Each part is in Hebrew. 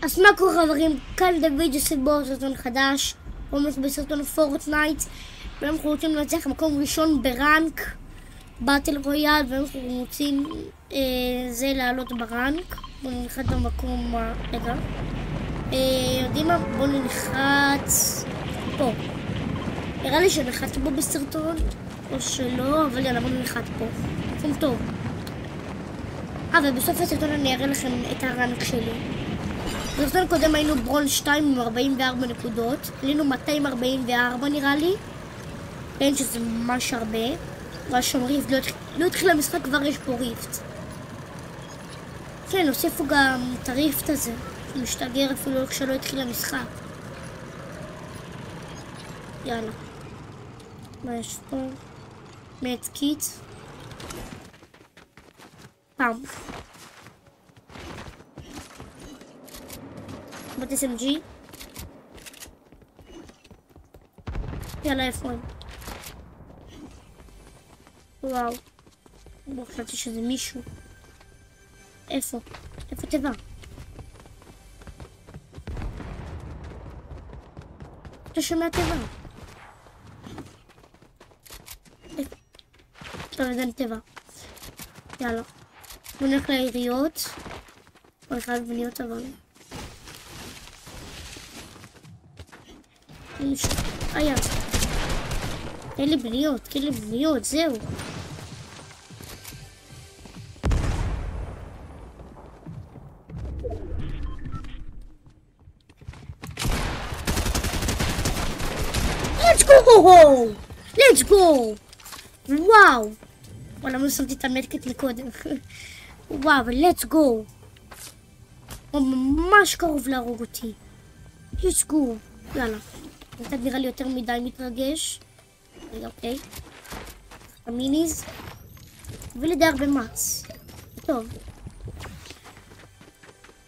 אז מה קורה חברים? כאן דוד יוסף בסרטון חדש, עומד בסרטון פורטנייט, ואנחנו רוצים לנצח מקום ראשון ברנק באטל רויאל, ואנחנו רוצים זה לעלות ברנק. בואו נלחץ במקום, רגע, יודעים מה? בואו נלחץ פה. נראה לי שנחצתי פה בסרטון או שלא, אבל יאללה, בואו נלחץ פה, מקום טוב. ובסוף הסרטון אני אראה לכם את הרנק שלי. בסרטון קודם היינו ברון 2 עם 44 נקודות, עלינו 244 נראה לי, כן, שזה ממש הרבה. ואז שם ריפט, לא התחיל המשחק, כבר יש פה ריפט. כן, הוסיפו גם את הריפט הזה, שמשתגר אפילו כשלא התחיל המשחק. יאללה, מה יש פה? מדקיט פעם בת SMG. יאללה, איפה הם? וואו, לא חשבתי שזה מישהו. איפה? איפה תיבה? אתה שומע תיבה? טוב, אז אין תיבה. יאללה, בוא נלך לעיריות. או אחד בניות אבל היה. אין לי בניות, זהו. Let's go! וואו! וואלה, לא שמתי את המדקט מקודם. וואו, let's go! הוא ממש קרוב להרוג אותי. let's go! יאללה. אתה נראה לי יותר מדי מתרגש. רגע, אוקיי. המיניז. ולדי הרבה מאץ. טוב.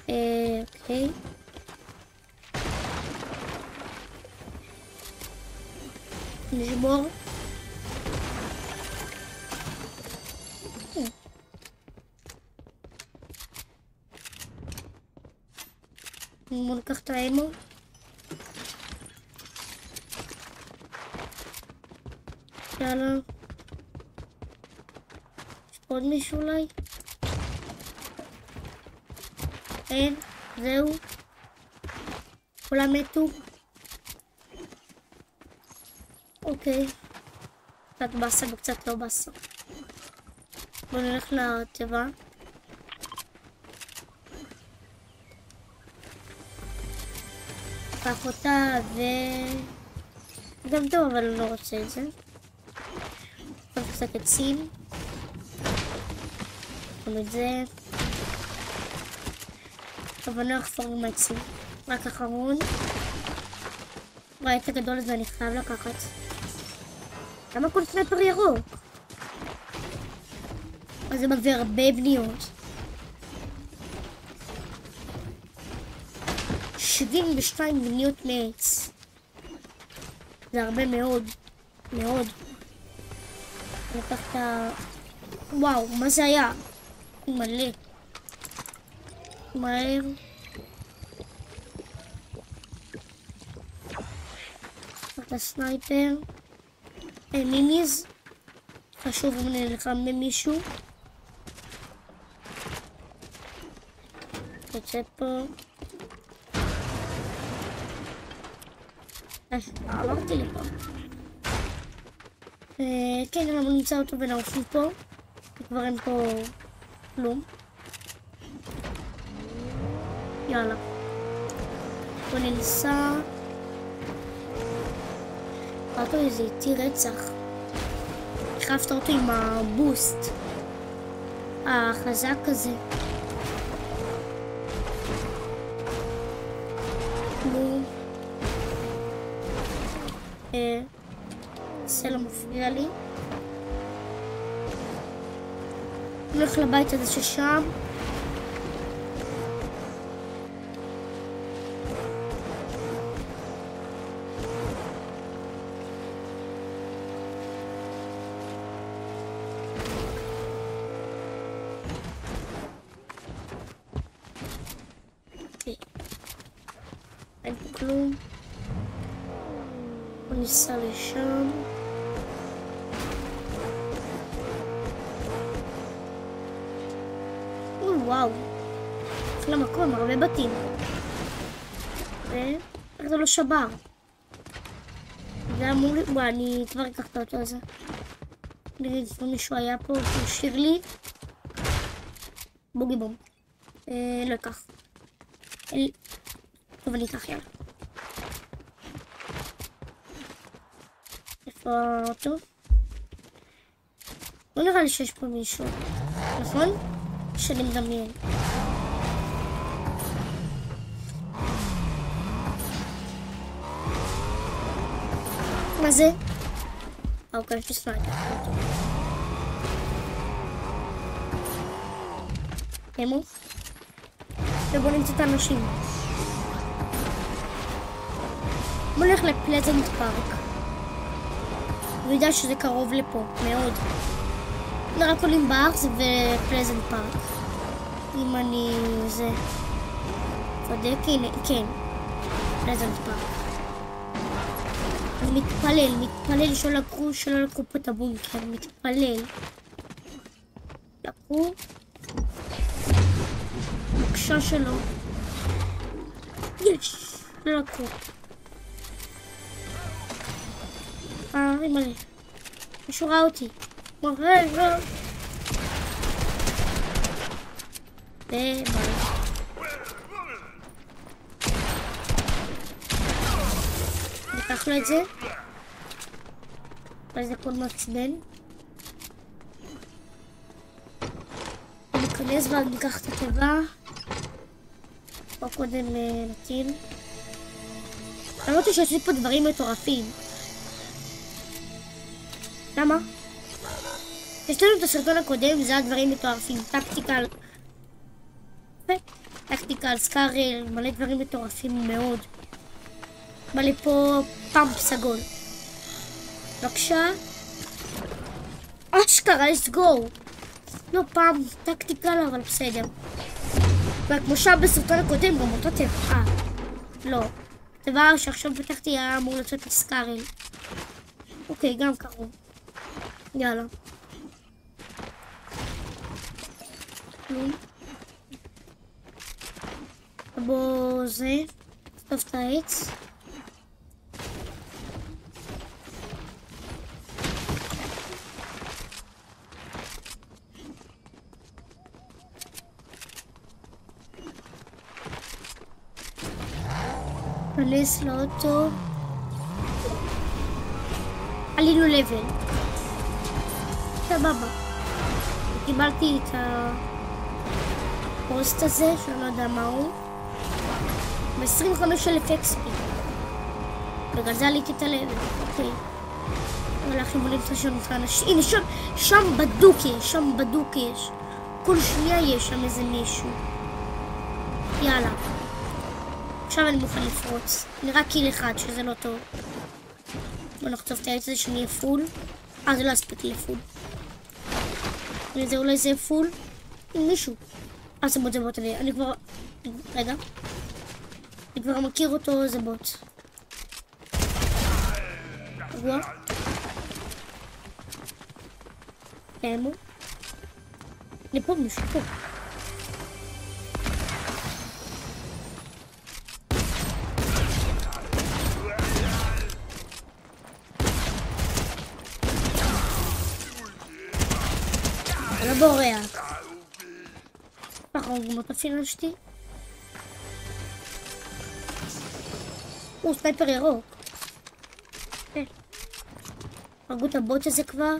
אוקיי. נשבור. בואו ניקח את האמו. יאללה. יש פה עוד מישהו אולי? אין, זהו. כולם מתו. אוקיי. קצת בסה וקצת לא בסה. בואו נלך לתיבה. קח אותה גם טוב, אבל אני לא רוצה את זה. עכשיו קצת עצים. גם את זה. אבל אני לא אחפור עם העצים. רק אחרון. וואי, את הגדול הזה אני חייב לקחת. למה כל סנאפר ירוק? אז זה מביא הרבה בניות. 72 בניות מעץ. זה הרבה מאוד. מאוד. אני אקח את ה... וואו, מה זה היה? מלא. מהר. את הסנייפר. מיניז. חשוב אם נלחם במישהו. יוצא פה. עברתי לפה. כן, אנחנו נמצא אותו ונעופים פה. כבר אין פה כלום. יאללה. בוא ננסה. ראית איזה איתי רצח. החלפת אותו עם הבוסט החזק הזה. סלע מפריע לי. נלך לבית הזה ששם. אין פה כלום. בוא ניסע לשם. וואו. אחלה מקום, הרבה בתים. איך זה לא שבר? זה אמור לי... וואי, אני כבר אקחת אותו הזה. נגיד, אם מישהו היה פה, תשאיר לי. בוגי בום. לא אקח. טוב, אני אקח יאללה. איפה האוטו? לא נראה לי שיש פה מישהו. נכון? שאני מדמיין. מה זה? אוקיי, יש לי סנייפר. אמו? ובוא נמצא את האנשים. בוא נלך לפלזנט פארק. הוא יודע שזה קרוב לפה, מאוד. רק עולים בארץ ופלזנט פארק. אם אני... זה... צודק? הנה, כן. פלזנט פארק. אני מתפלל שלא לקחו פה את הבונקר, מתפלל. לקחו. בבקשה שלו. יש! לא לקחו. מלא. מישהו ראה אותי. מראה. ביי. ניקח לו את זה. ואז הכל מעצבן. ניכנס ואז ניקח את הטבע. פה קודם נתאים. אמרתי שיש לי פה דברים מטורפים. למה? יש לנו את הסרטון הקודם, זה הדברים מטורפים. טקטיקל, סקארל, מלא דברים מטורפים מאוד. מלא פה פאמפ סגול. בבקשה. אשכרה, let's go. לא פעם טקטיקל, אבל בסדר. וכמו שהיה בסרטון הקודם, גם אותו טבע. לא. דבר שעכשיו פתחתי היה אמור לצאת לסקארל. אוקיי, גם קרוב. יאללה. בוא זה. סתוף את העץ. נכנס לאוטו. עלינו לבל. סבבה. קיבלתי את הפוסט הזה, שאני לא יודע מה הוא. ב-25,000 XP. בגלל זה עליתי את הלבל. אוקיי. הולכים ולמצוא שם את האנשים. הנה, שם בדוק יש. כל שנייה יש שם איזה מישהו. יאללה. עכשיו אני מוכן לפרוץ. נראה קיל אחד, שזה לא טוב. בוא נחצוף את העץ הזה שאני אהיה פול. זה לא אספק לי פול. אולי זה פול. עם מישהו. זה בוט. אני כבר... רגע. אני כבר מכיר אותו, זה בוט. רגוע. אמו. אני פה מישהו פה. לא בורח. נכון, גם אותו פינשתי. סנייפר ירוק. הרגו את הבוט הזה כבר.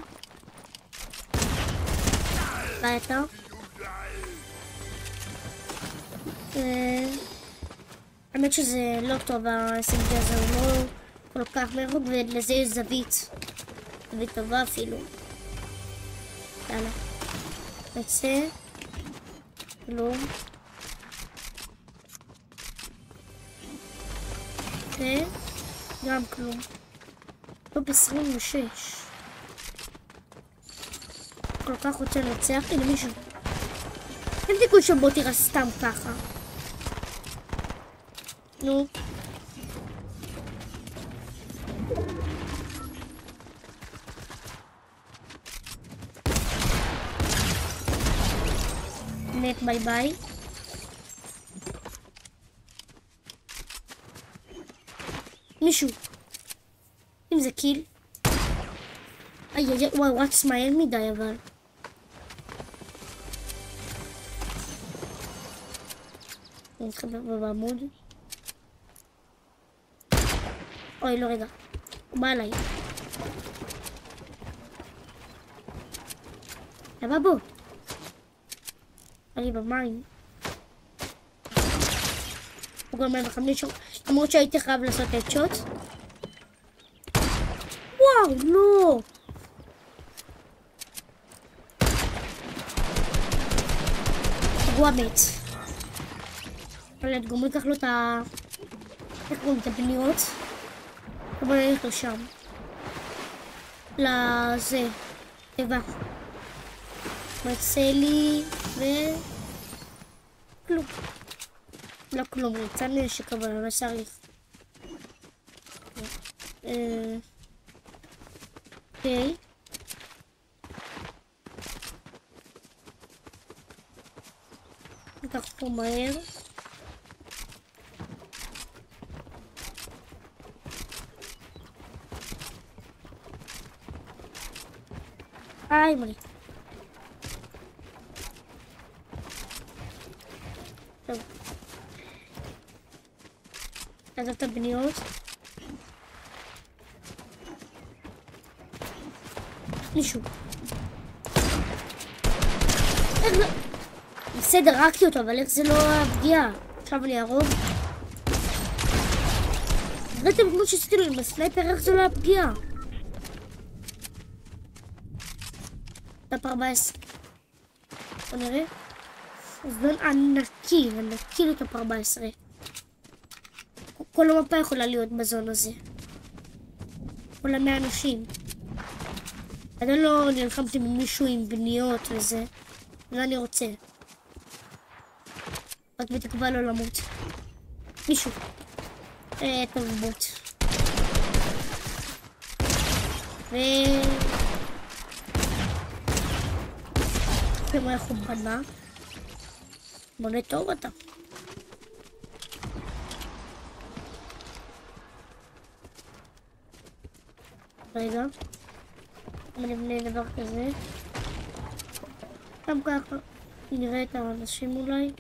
מה אתה? האמת שזה לא טוב, ה-SMG הזה הוא לא כל כך מהרוג, ולזה יש זווית. זווית טובה אפילו. יאללה. נצא. כלום. גם כלום. טופ 26. כל כך רוצה לנצח. הנה מישהו. אין סיכוי שבו תראה סתם ככה. נו. מת, ביי ביי. מישהו. אם זה קיל. וואי, הוא רץ מהר מדי אבל. אני מתחבא בעמוד. אוי, לא רגע. הוא בא עליי. למה בוא? אני במים. הוא גם 105, למרות שהייתי חייב לעשות הדשוט. וואו, לא! הוא המת. אבל גם הוא ייקח לו את ה... איך קוראים את הבניות? בוא נלך לו שם. לזה. טבע. מצא לי ו... כלום. לא כלום, יצא נשק אבל אני לא צריך. אוקיי. ניקח פה מהר. מלי. טוב. נעזוב את הבניות. מישהו. איך לא... בסדר, הרגתי אותו, אבל איך זה לא הפגיעה? עכשיו אני ארוג. ראיתם כמו שעשיתי לו בסנייפר, איך זה לא הפגיעה? טאפ 14. בוא נראה. זון ענקי לו טאפ 14. כל המפה יכולה להיות בזון הזה. כל 100 אנשים. עדיין לא נלחמתי במישהו עם בניות וזה. מה אני רוצה? רק בתקווה לא למות. מישהו. טוב בוט. תראו איך הוא בנה. בונה טוב אתה. רגע. אני אבנה דבר כזה. גם ככה. נראה את האנשים אולי.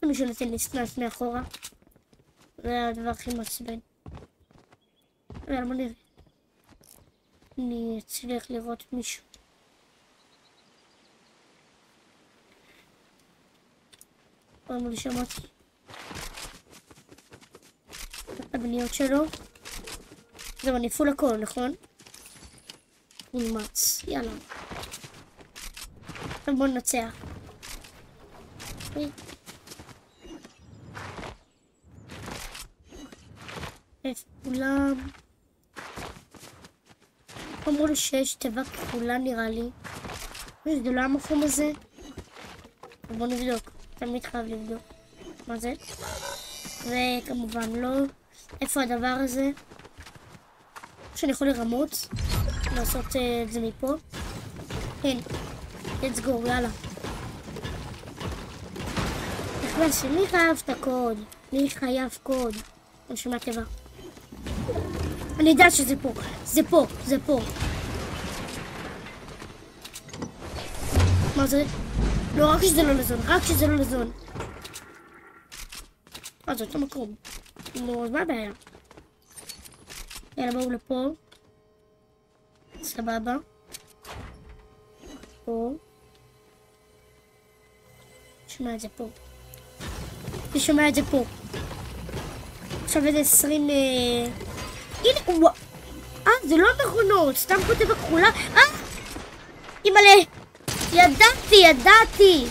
מישהו נתן לי סנאפ מאחורה. זה הדבר הכי מעצבן. יאללה, בוא נראה. אני אצליח לראות מישהו. פעם לא שמעתי. הבניות שלו. זהו, אני פול הכל, נכון? מולמץ, יאללה. עכשיו בוא ננצח. איפה כולם? אמרו לי שיש תיבה כפולה נראה לי. זה לא המקום הזה. בוא נבדוק. תמיד חייב לבדוק. מה זה? וכמובן לא. איפה הדבר הזה? שאני יכול לרמות. לעשות את זה מפה. כן. let's go, יאללה. נכנס, מי חייב את הקוד? מי חייב קוד? אני שומע טבע. אני יודע שזה פה. זה פה, זה פה. מה זה? לא, רק שזה לא לזון, רק שזה לא לזון. זאת המקום. נו, אז מה הבעיה? יאללה, בואו לפה. סבבה. פה. שומע את זה פה. אני שומע את זה פה. עכשיו איזה 20... הנה, וואו. זה לא נכונות. סתם כותב הכחולה. אימא'לה. ידעתי.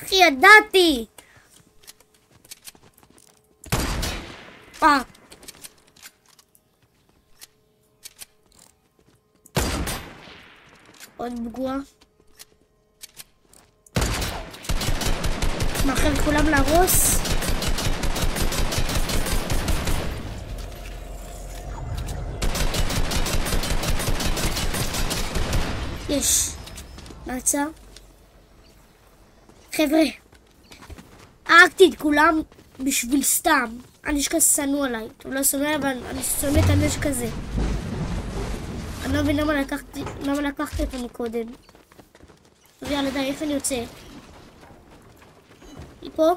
אחי, ידעתי. עוד פגוע. מאחר לכולם להרוס. יש. נעצר. חבר'ה, הרגתי את כולם בשביל סתם. הנשק הזה שנוא עליי. הוא לא שונא, אבל אני שונא את הנשק הזה. אני לא מבין למה לקחתי אותו מקודם. טוב, יאללה, די, איפה אני יוצא? מפה?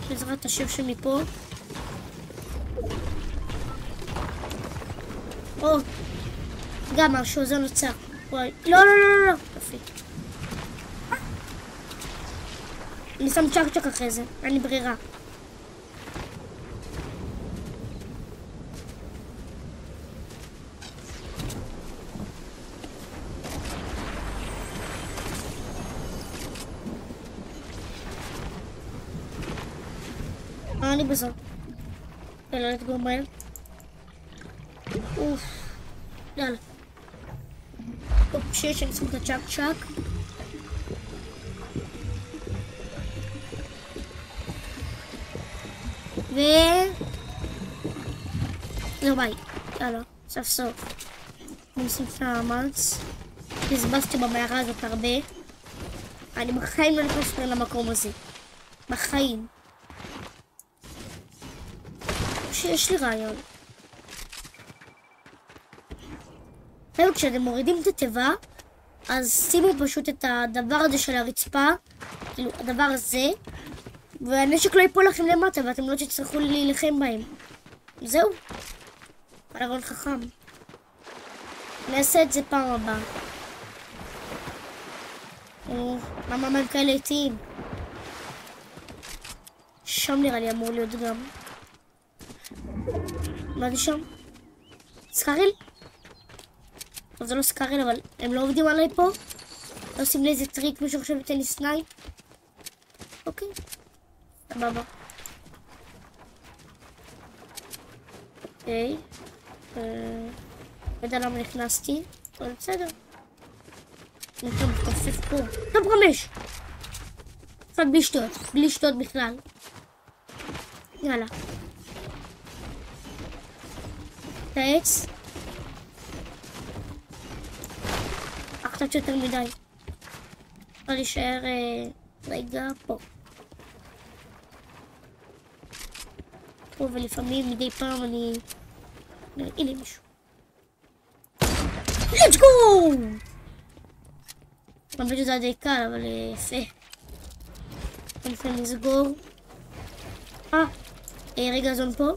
בעזרת השם שמפה. או, גם משהו, זה נוצר. וואי, לא, לא, לא, לא, לא. יופי. אני שם צ'ק צ'ק אחרי זה, אין לי ברירה. אני בזאת. יאללה, נתגור מהר. אוף. יאללה. טוב, שיש, אני שם את הצ'ק צ'ק. לא ביי. יאללה, סוף סוף. אני עושים את המאמץ. בזבזתי במערה הזאת הרבה. אני בחיים לא נכנס למקום הזה. בחיים. שיש לי רעיון. היום כשאתם מורידים את התיבה, אז שימו פשוט את הדבר הזה של הרצפה, כאילו הדבר הזה, והנשק לא ייפול לכם למטה ואתם לא תצטרכו להילחם בהם. זהו. רעיון חכם. נעשה את זה פעם הבאה. למה הם כאלה איטיים? שם נראה לי אמור להיות גם. מה זה שם? סקריל? טוב, זה לא סקריל, אבל הם לא עובדים עליי פה? לא עושים לי איזה טריק מישהו עכשיו ייתן לי סנייפ? אוקיי. סבבה. אוקיי. לא יודע למה נכנסתי, אבל בסדר. אני טוב, תופף פה. טוב, 5! עכשיו בלי שטות. בלי שטות בכלל. יאללה. את העץ. קצת יותר מדי. אפשר להישאר רגע פה. פה ולפעמים מדי פעם אני... הנה מישהו. let's go! אני חושב שזה די קל, אבל יפה. אני נסגור. רגע, זון פה.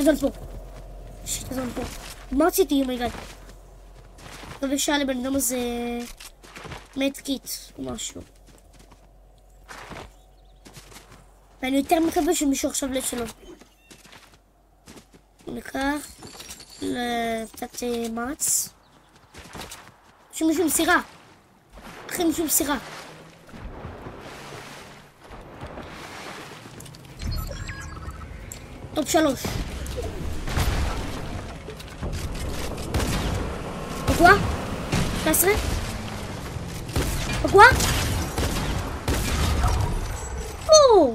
זון פה. שיט, זון פה. מה רציתי? אומייגאד. מקווה שהיה לבן אדם הזה מדקיט או משהו. ואני יותר מקווה שמישהו עכשיו לשלו. ניקח קצת מאץ. שמישהו מסירה. אחרי מישהו מסירה. טופ 3. פגוע? 19? פגוע? או!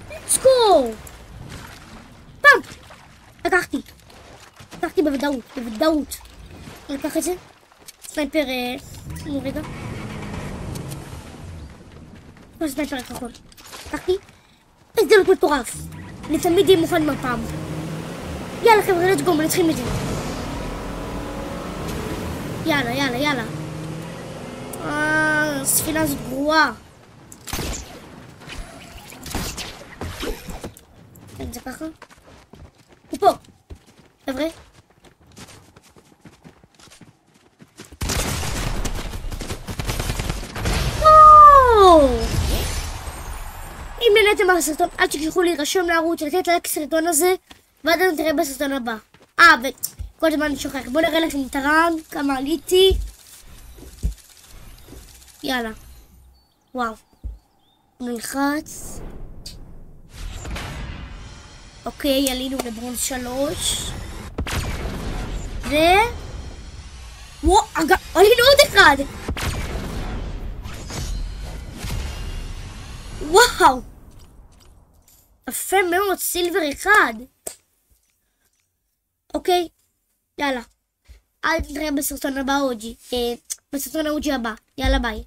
let's go! פאמפ! לקחתי בוודאות, בוודאות. אני אקח את זה. סנייפר, רגע. מה סנייפר הכחול? לקחתי. איזה דלות מטורף. אני תמיד אהיה מוכן מהפעם. יאללה חבר'ה, let's go, מנצחים את זה. יאללה, יאללה, יאללה. הספינה הזאת גרועה. כן, זה ככה. הוא פה. חבר'ה. אם נהניתם מהסרטון, אל תשכחו להירשם לערוץ, לתת לייק לסרטון הזה, ועד נתראה בסרטון הבא. וכל הזמן אני שוכח. בואו נראה לכם את הרען, כמה עליתי. יאללה. וואו. נלחץ. אוקיי, עלינו לברונז 3. וואו, עלינו עוד אחד. וואו. יפה מאוד, סילבר 1. אוקיי, יאללה. אל תראה בסרטון הבא אוג'י. בסרטון האוג'י הבא. יאללה ביי.